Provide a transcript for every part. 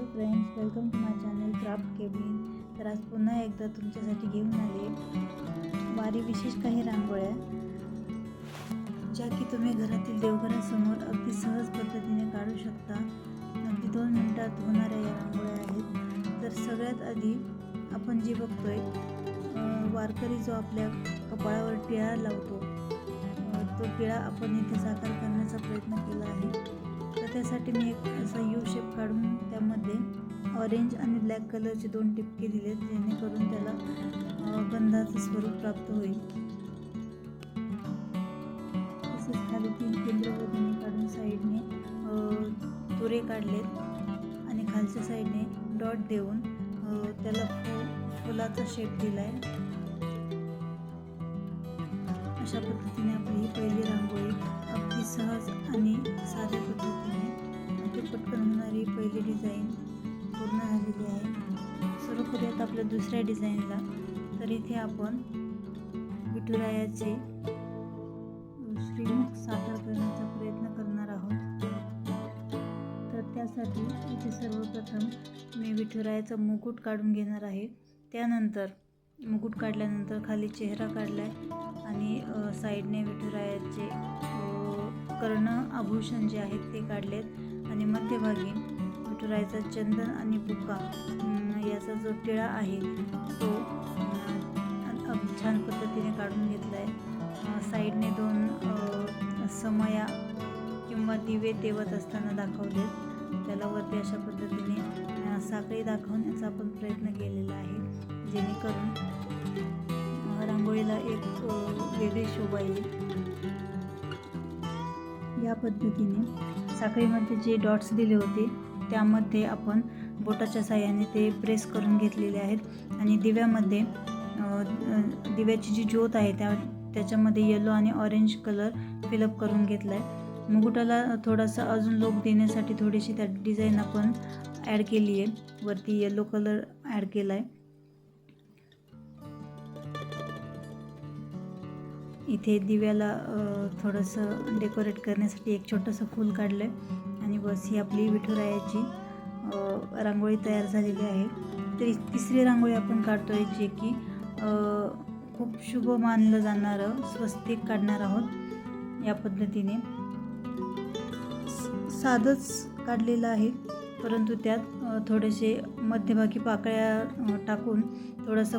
Hello friends, welcome to my channel craft cabin. तर आज पुन्हा एकदा तुमच्यासाठी घेऊन आले वारी विशेष काही रांगोळ्या, ज्या की तुम्ही घरातील देवघरासमोर अगदी सहज पद्धतीने काढू शकता. अगदी 2 मिनिटात होणाऱ्या या रांगोळ्या आहेत. तर सगळ्यात आधी आपण जे बघतोय, वारकरी जो आपल्या कपाळावर टिळा लावतो, तो टिळा आपण इथे साकार करण्याचा प्रयत्न केला आहे. तर त्यासाठी मी एक असा यू शेप काढून त्यामध्ये ऑरेंज आणि ब्लॅक कलरचे 2 टिपके दिलेत, जेणेकरून त्याला गंधाचं स्वरूप प्राप्त होईल. तसेच खाली 3 केंद्रबिंदू काढून साईडने तुरे काढलेत आणि खालच्या साईडने डॉट देऊन त्याला फुलाचा शेप दिला आहे. अशा पद्धतीने आपली ही पहिली रांगोळी अगदी सहज आणि साध्या पद्धतीने अगदी पटकन होणारी पहिली डिझाईन पूर्ण झालेली आहे. सुरू करूयात आपल्या दुसऱ्या डिझाईनला. तर इथे आपण विठुरायाचे श्रीमुख साकार करण्याचा प्रयत्न करणार आहोत. तर त्यासाठी इथे सर्वप्रथम मी विठुरायाचा मुकुट काढून घेणार आहे. त्यानंतर मुकुट काढल्यानंतर खाली चेहरा काढला आहे आणि साईडने विठुरायाचे कर्ण आभूषण जे आहेत ते काढलेत आणि मध्यभागी विठुरायाचा चंदन आणि बुका याचा जो टिळा आहे तो छान पद्धतीने काढून घेतला आहे. साईडने 2 समया किंवा दिवे तेवत असताना दाखवलेत. त्याला वरती अशा पद्धतीने साखळी दाखवण्याचा आपण प्रयत्न केलेला आहे, जेणेकरून रांगोळीला एक वेगळी शोभा येईल. या पद्धतीने साखळीमध्ये जे डॉट्स दिले होते त्यामध्ये आपण बोटाच्या साहाय्याने ते प्रेस करून घेतलेले आहेत आणि दिव्याची जी ज्योत आहे त्याच्यामध्ये येलो आणि ऑरेंज कलर फिलअप करून घेतला आहे. मुकुटाला थोडासा अजून लुक देण्यासाठी थोडीशी त्या डिझाईन आपण ॲड केली आहे. वरती येलो कलर ॲड केला आहे. इथे दिव्याला थोडंसं डेकोरेट करण्यासाठी एक छोटंसं फूल काढलं आहे आणि बस ही आपली विठुरायाची रांगोळी तयार झालेली आहे. तर तिसरी रांगोळी आपण काढतो आहे, जे की खूप शुभ मानलं जाणारं स्वस्तिक काढणार आहोत. या पद्धतीने साधंच काढलेलं आहे, परंतु त्यात थोडेसे मध्यभागी पाकळ्या टाकून थोडंसं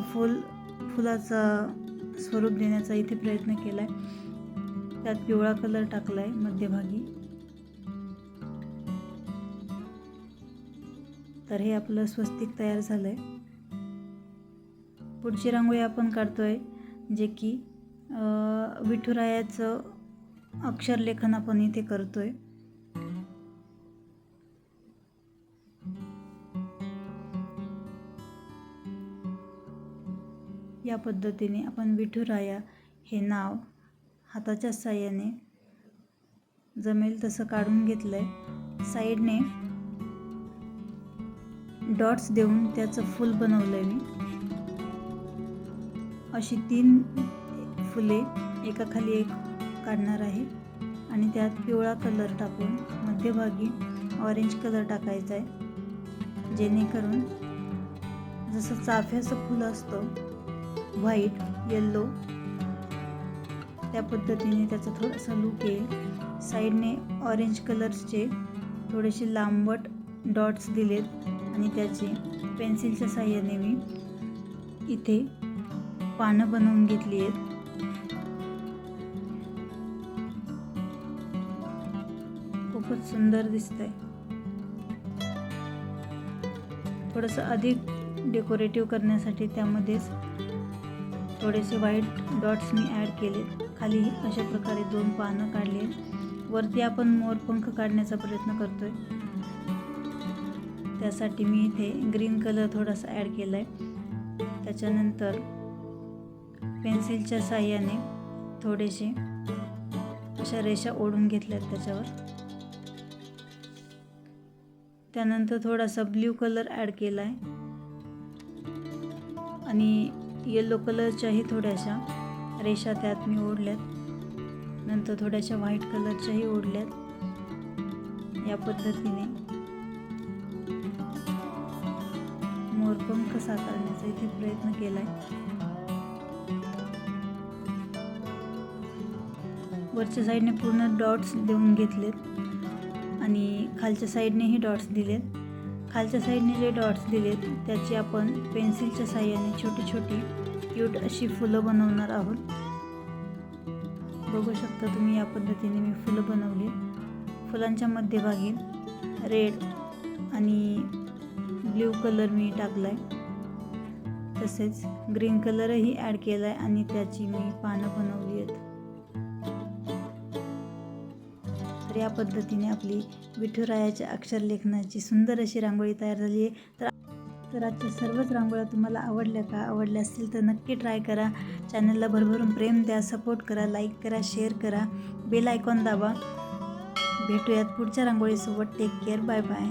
फुलाचा स्वरूप देण्याचा इथे प्रयत्न केला आहे. त्यात पिवळा कलर टाकला आहे मध्यभागी. तर हे आपलं स्वस्तिक तयार झालं आहे. पुढची रांगोळी आपण काढतोय, जे की विठुरायाचं अक्षरलेखन आपण इथे करतोय. या पद्धतीने आपण विठुराया हे नाव हाताच्या साहाय्याने जमेल तसं काढून घेतलं आहे. साईडने डॉट्स देऊन त्याचं फूल बनवलं आहे मी. अशी 3 फुले एकाखाली एक काढणार आहे आणि त्यात पिवळा कलर टाकून मध्यभागी ऑरेंज कलर टाकायचा आहे, जेणेकरून जसं चाफ्याचं फूल असतं व्हाईट येल्लो, त्या पद्धतीने त्याचा थोडासा लुक येईल. साईडने ऑरेंज कलर्सचे थोडेसे लांबट डॉट्स दिलेत आणि त्याचे पेन्सिलच्या साहाय्याने मी इथे पानं बनवून घेतली आहेत. खूपच सुंदर दिसतंय. थोडंसं अधिक डेकोरेटिव्ह करण्यासाठी त्यामध्येच थोडेसे व्हाईट डॉट्स मी ॲड केले. खाली अशा प्रकारे 2 पानं काढली. वरती आपण मोरपंख काढण्याचा प्रयत्न करतोय. त्यासाठी मी इथे ग्रीन कलर थोडासा ॲड केला आहे. त्याच्यानंतर पेन्सिलच्या साहाय्याने थोडेसे अशा रेषा ओढून घेतल्यात त्याच्यावर. त्यानंतर थोडासा ब्ल्यू कलर ॲड केला आहे आणि येलो कलरच्याही थोड्याशा रेषा त्यात मी ओढल्यात. नंतर थोड्याशा व्हाईट कलरच्याही ओढल्यात. या पद्धतीने साकारण्याचा इथे प्रयत्न केला आहे. वरच्या साईडने पूर्ण डॉट्स देऊन घेतलेत आणि खालच्या साईडनेही डॉट्स दिलेत. खालच्या साईडने जे डॉट्स दिलेत त्याची आपण पेन्सिलच्या साहाय्याने छोटी छोटी क्यूट अशी फुलं बनवणार आहोत. बघू शकता तुम्ही, या पद्धतीने मी फुलं बनवली. फुलांच्या मध्यभागी रेड आणि ब्ल्यू कलर मी टाकला आहे, तसेच ग्रीन कलरही ॲड केला आहे आणि त्याची मी पानं बनवली आहेत. तर या पद्धतीने आपली विठुरायाच्या अक्षरलेखनाची सुंदर अशी रांगोळी तयार झाली आहे. तर आजच्या सर्वच रांगोळ्या तुम्हाला आवडल्या का? आवडल्या असतील तर नक्की ट्राय करा. चॅनलला भरभरून प्रेम द्या, सपोर्ट करा, लाईक करा, शेअर करा, बेल आयकॉन दाबा. भेटूयात पुढच्या रांगोळीसोबत. Take care, bye bye.